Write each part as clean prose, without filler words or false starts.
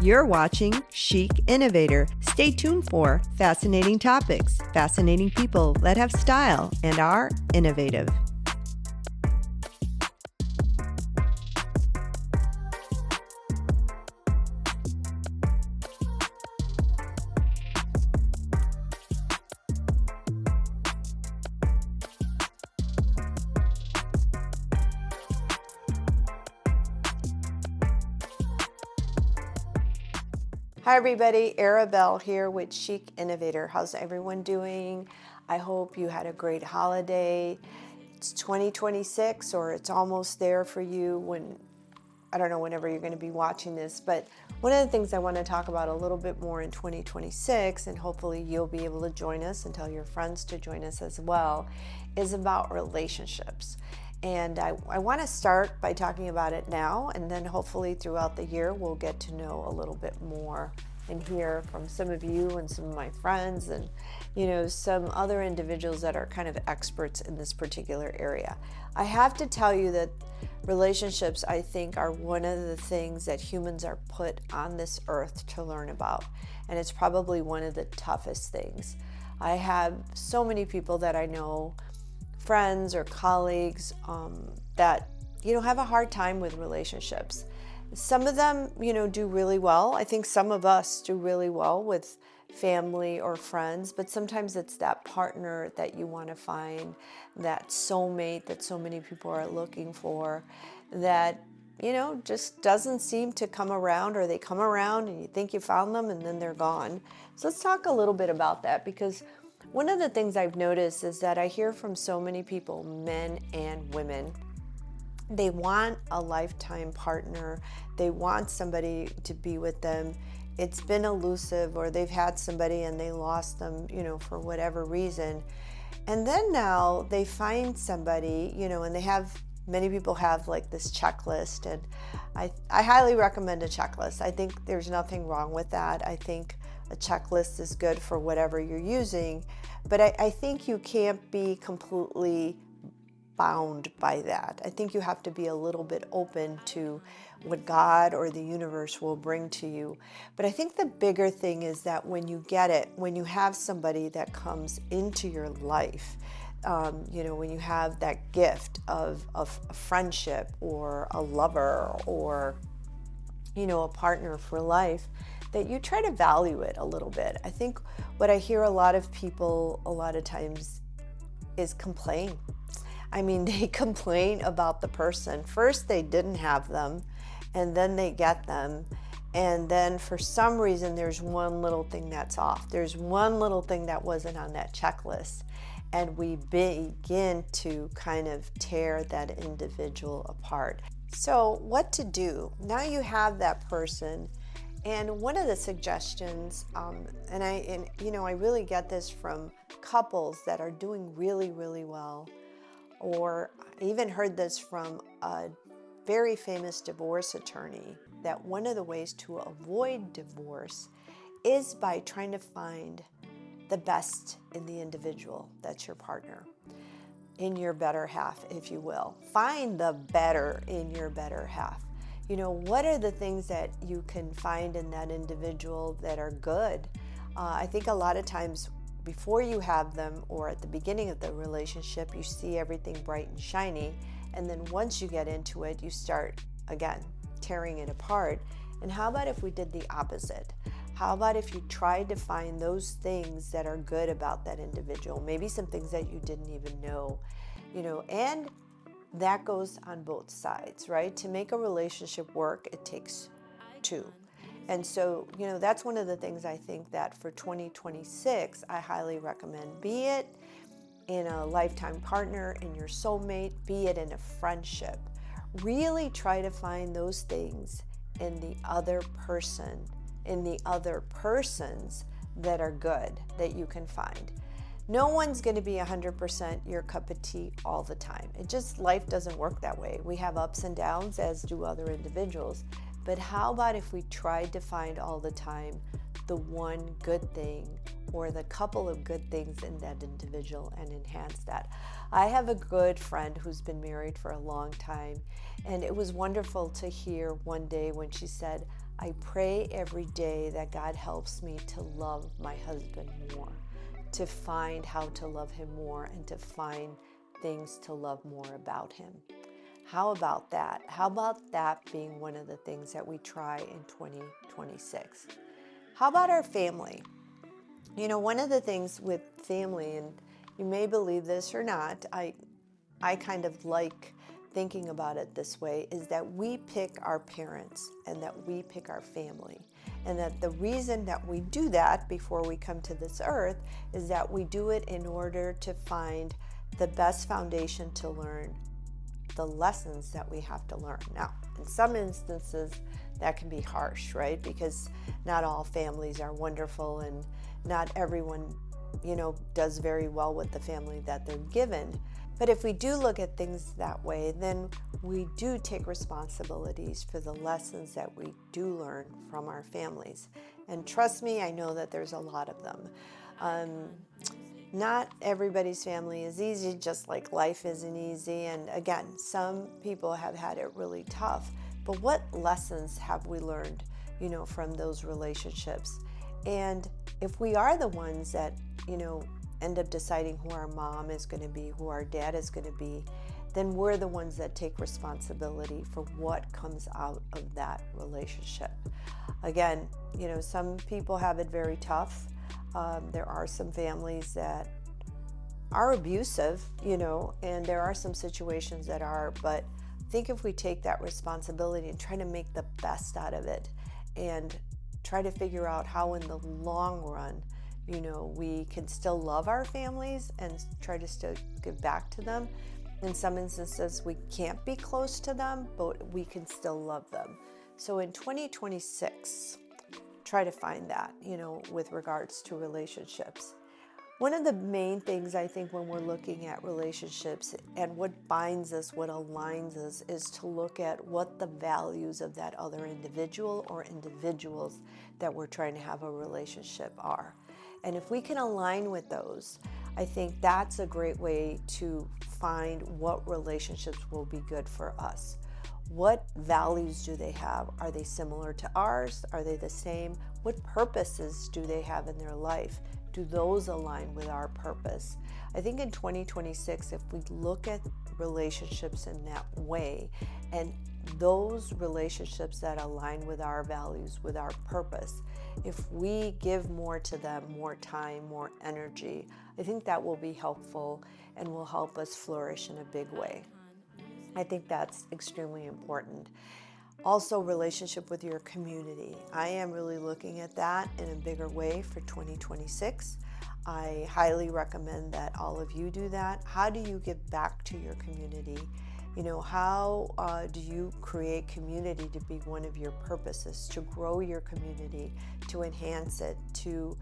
You're watching Chic Innovator. Stay tuned for fascinating topics, fascinating people that have style and are innovative. Hi everybody, Arabel here with Chic Innovator. How's everyone doing? I hope you had a great holiday. It's 2026 or it's almost there for you when, I don't know, whenever you're going to be watching this, but one of the things I want to talk about a little bit more in 2026, and hopefully you'll be able to join us and tell your friends to join us as well, is about relationships. And I want to start by talking about it now, and then hopefully throughout the year we'll get to know a little bit more and hear from some of you and some of my friends and, you know, some other individuals that are kind of experts in this particular area. I have to tell you that relationships, I think, are one of the things that humans are put on this earth to learn about, and it's probably one of the toughest things. I have so many people that I know, friends or colleagues, that, you know, have a hard time with relationships. Some of them, you know, do really well. I think some of us do really well with family or friends, but sometimes it's that partner that you want to find, that soulmate that so many people are looking for, that, you know, just doesn't seem to come around, or they come around and you think you found them and then they're gone. So let's talk a little bit about that, because one of the things I've noticed is that I hear from so many people, men and women, they want a lifetime partner. They want somebody to be with them. It's been elusive, or they've had somebody and they lost them, you know, for whatever reason. And then now they find somebody, you know, and many people have like this checklist, and I highly recommend a checklist. I think there's nothing wrong with that. I think a checklist is good for whatever you're using, but I think you can't be completely bound by that. I think you have to be a little bit open to what God or the universe will bring to you. But I think the bigger thing is that when you get it, when you have somebody that comes into your life, you know, when you have that gift of a friendship or a lover or, you know, a partner for life, that you try to value it a little bit. I think what I hear a lot of people a lot of times is complain. I mean, they complain about the person. First, they didn't have them, and then they get them. And then for some reason, there's one little thing that's off. There's one little thing that wasn't on that checklist. And we begin to kind of tear that individual apart. So what to do? Now you have that person. And one of the suggestions, and you know, I really get this from couples that are doing really, really well, or I even heard this from a very famous divorce attorney, that one of the ways to avoid divorce is by trying to find the best in the individual that's your partner, in your better half, if you will. Find the better in your better half. You know, what are the things that you can find in that individual that are good? I think a lot of times before you have them, or at the beginning of the relationship, you see everything bright and shiny, and then once you get into it, you start, again, tearing it apart. And how about if we did the opposite? How about if you tried to find those things that are good about that individual, maybe some things that you didn't even know, you know, and that goes on both sides, right? To make a relationship work, it takes two. And so, you know, that's one of the things I think that for 2026, I highly recommend, be it in a lifetime partner, in your soulmate, be it in a friendship. Really try to find those things in the other person, in the other persons that are good, that you can find. No one's going to be 100% your cup of tea all the time. Life doesn't work that way. We have ups and downs, as do other individuals. But how about if we tried to find all the time the one good thing or the couple of good things in that individual and enhance that? I have a good friend who's been married for a long time, and it was wonderful to hear one day when she said, I pray every day that God helps me to love my husband more, to find how to love him more, and to find things to love more about him. How about that? How about that being one of the things that we try in 2026? How about our family? You know, one of the things with family, and you may believe this or not, I kind of like thinking about it this way, is that we pick our parents and that we pick our family. And that the reason that we do that before we come to this earth is that we do it in order to find the best foundation to learn the lessons that we have to learn. Now, in some instances, that can be harsh, right? Because not all families are wonderful and not everyone, does very well with the family that they're given. But if we do look at things that way, then we do take responsibilities for the lessons that we do learn from our families. And trust me, I know that there's a lot of them. Not everybody's family is easy, just like life isn't easy. And again, some people have had it really tough. But what lessons have we learned, from those relationships? And if we are the ones that, end up deciding who our mom is going to be, who our dad is going to be, then we're the ones that take responsibility for what comes out of that relationship. Again, some people have it very tough. There are some families that are abusive, and there are some situations that are, but I think if we take that responsibility and try to make the best out of it and try to figure out how in the long run, we can still love our families and try to still give back to them. In some instances, we can't be close to them, but we can still love them. So in 2026, try to find that, with regards to relationships. One of the main things I think when we're looking at relationships and what binds us, what aligns us, is to look at what the values of that other individual or individuals that we're trying to have a relationship are. And if we can align with those, I think that's a great way to find what relationships will be good for us. What values do they have? Are they similar to ours? Are they the same? What purposes do they have in their life? Do those align with our purpose? I think in 2026, if we look at relationships in that way, and those relationships that align with our values, with our purpose, if we give more to them, more time, more energy, I think that will be helpful and will help us flourish in a big way. I think that's extremely important. Also, relationship with your community. I am really looking at that in a bigger way for 2026. I highly recommend that all of you do that. How do you give back to your community? How do you create community to be one of your purposes, to grow your community, to enhance it, to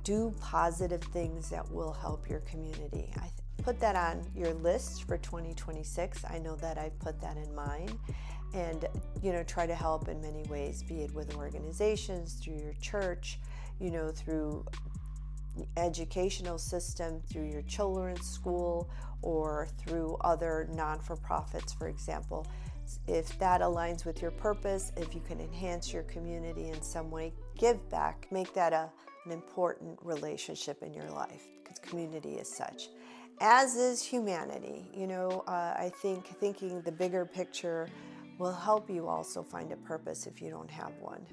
do positive things that will help your community? I put that on your list for 2026. I know that I've put that in mine. And, try to help in many ways, be it with organizations, through your church, through educational system, through your children's school, or through other non-for-profits, for example. If that aligns with your purpose, if you can enhance your community in some way, give back, make that an important relationship in your life, because community is such. As is humanity. I think thinking the bigger picture will help you also find a purpose if you don't have one.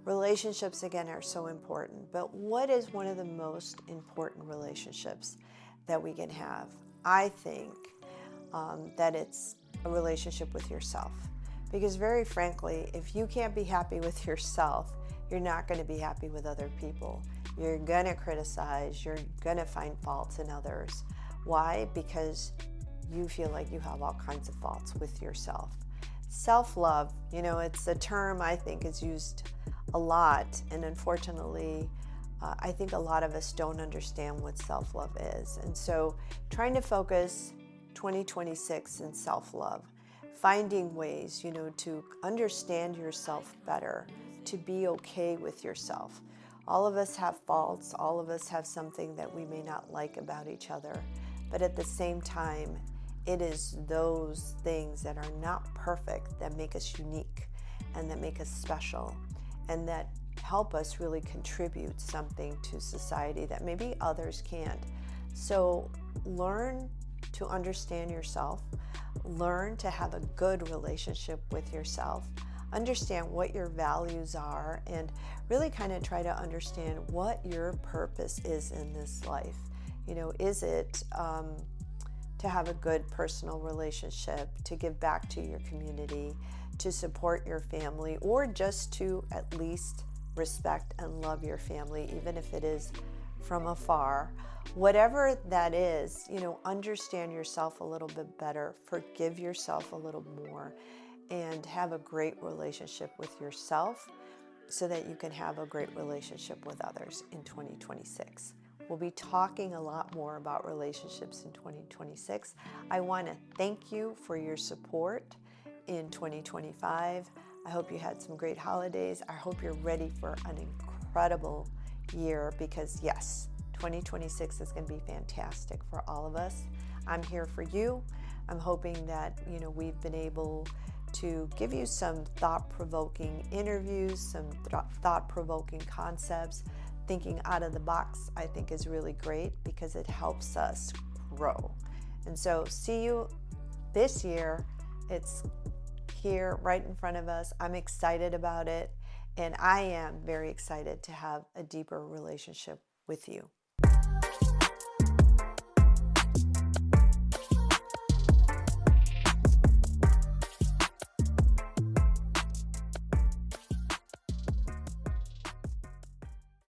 Relationships, again, are so important, but what is one of the most important relationships that we can have? I think that it's a relationship with yourself. Because very frankly, if you can't be happy with yourself, you're not going to be happy with other people. You're going to criticize, you're going to find faults in others. Why? Because you feel like you have all kinds of faults with yourself. Self-love, it's a term I think is used a lot, and unfortunately, I think a lot of us don't understand what self-love is. And so trying to focus 2026 in self-love, finding ways, to understand yourself better, to be okay with yourself. All of us have faults, all of us have something that we may not like about each other, but at the same time, it is those things that are not perfect that make us unique and that make us special. and that help us really contribute something to society that maybe others can't. So learn to understand yourself, learn to have a good relationship with yourself, understand what your values are, and really kind of try to understand what your purpose is in this life. You know, is it to have a good personal relationship, to give back to your community, to support your family, or just to at least respect and love your family, even if it is from afar? Whatever that is, you know, understand yourself a little bit better, forgive yourself a little more, and have a great relationship with yourself so that you can have a great relationship with others in 2026. We'll be talking a lot more about relationships in 2026. I want to thank you for your support in 2025. I hope you had some great holidays. I hope you're ready for an incredible year, because yes, 2026 is going to be fantastic for all of us. I'm here for you. I'm hoping that, you know, we've been able to give you some thought-provoking interviews, some thought-provoking concepts. Thinking out of the box, I think, is really great because it helps us grow. And so see you this year. It's here right in front of us. I'm excited about it, and I am very excited to have a deeper relationship with you.